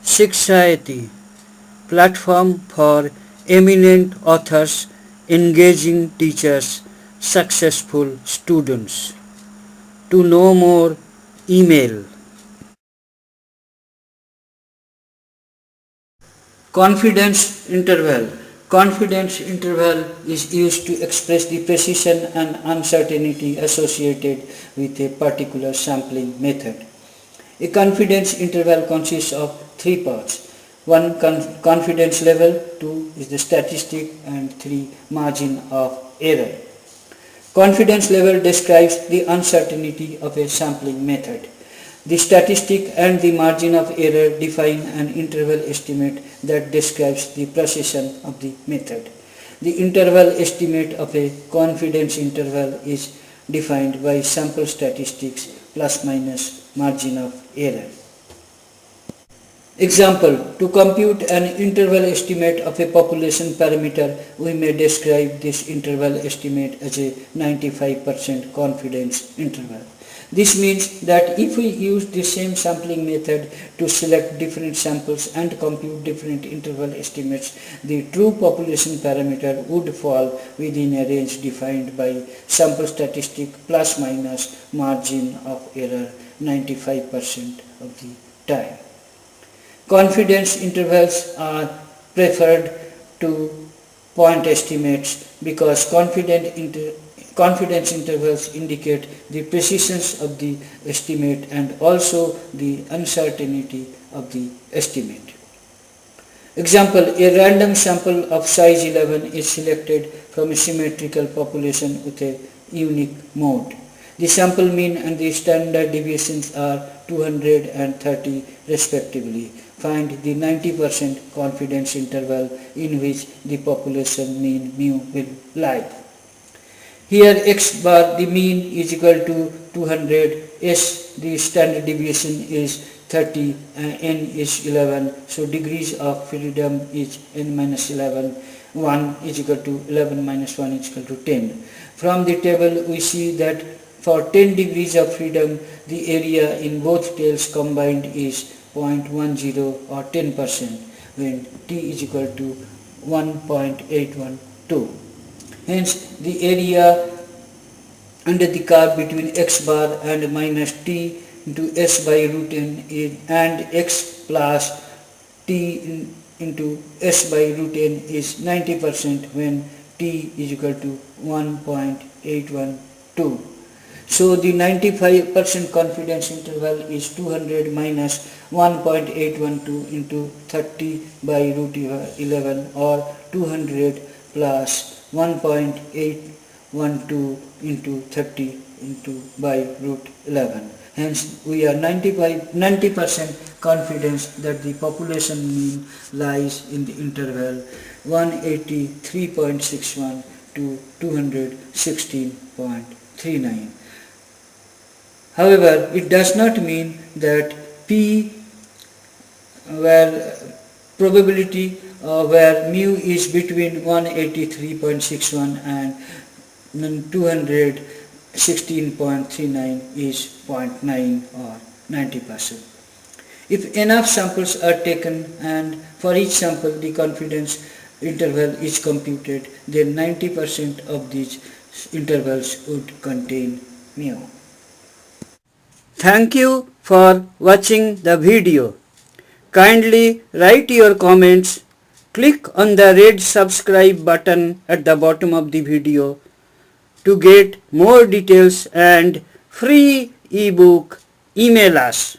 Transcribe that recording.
Shikshayati, platform for eminent authors, engaging teachers, successful students. To know more, email. Confidence interval. Confidence interval is used to express the precision and uncertainty associated with a particular sampling method. A confidence interval consists of three parts. One, confidence level, two is the statistic, and three, margin of error. Confidence level describes the uncertainty of a sampling method. The statistic and the margin of error define an interval estimate that describes the precision of the method. The interval estimate of a confidence interval is defined by sample statistics plus minus margin of error. Example, to compute an interval estimate of a population parameter, we may describe this interval estimate as a 95% confidence interval. This means that if we use the same sampling method to select different samples and compute different interval estimates, the true population parameter would fall within a range defined by sample statistic plus minus margin of error 95% of the time. Confidence intervals are preferred to point estimates because confidence intervals indicate the precision of the estimate and also the uncertainty of the estimate. Example, a random sample of size 11 is selected from a symmetrical population with a unique mode. The sample mean and the standard deviations are 200 and 30 respectively. Find the 90% confidence interval in which the population mean mu will lie. Here x bar the mean is equal to 200, s the standard deviation is 30, n is 11, so degrees of freedom is n minus 11, 1 is equal to 11 minus 1 is equal to 10. From the table we see that for 10 degrees of freedom the area in both tails combined is 0.10 or 10% when t is equal to 1.812. Hence the area under the curve between x bar and minus t into s by root n and x plus t into s by root n is 90% when t is equal to 1.812. So the 95% confidence interval is 200 minus 1.812 into 30 by root 11 or 200 plus 1.812 into 30 into by root 11. Hence we are 90% confidence that the population mean lies in the interval 183.61 to 216.39. However, it does not mean that P where probability where mu is between 183.61 and 216.39 is 0.9 or 90%. If enough samples are taken and for each sample the confidence interval is computed, then 90% of these intervals would contain mu. Thank you for watching the video. Kindly write your comments. Click on the red subscribe button at the bottom of the video to get more details and free ebook. Email us.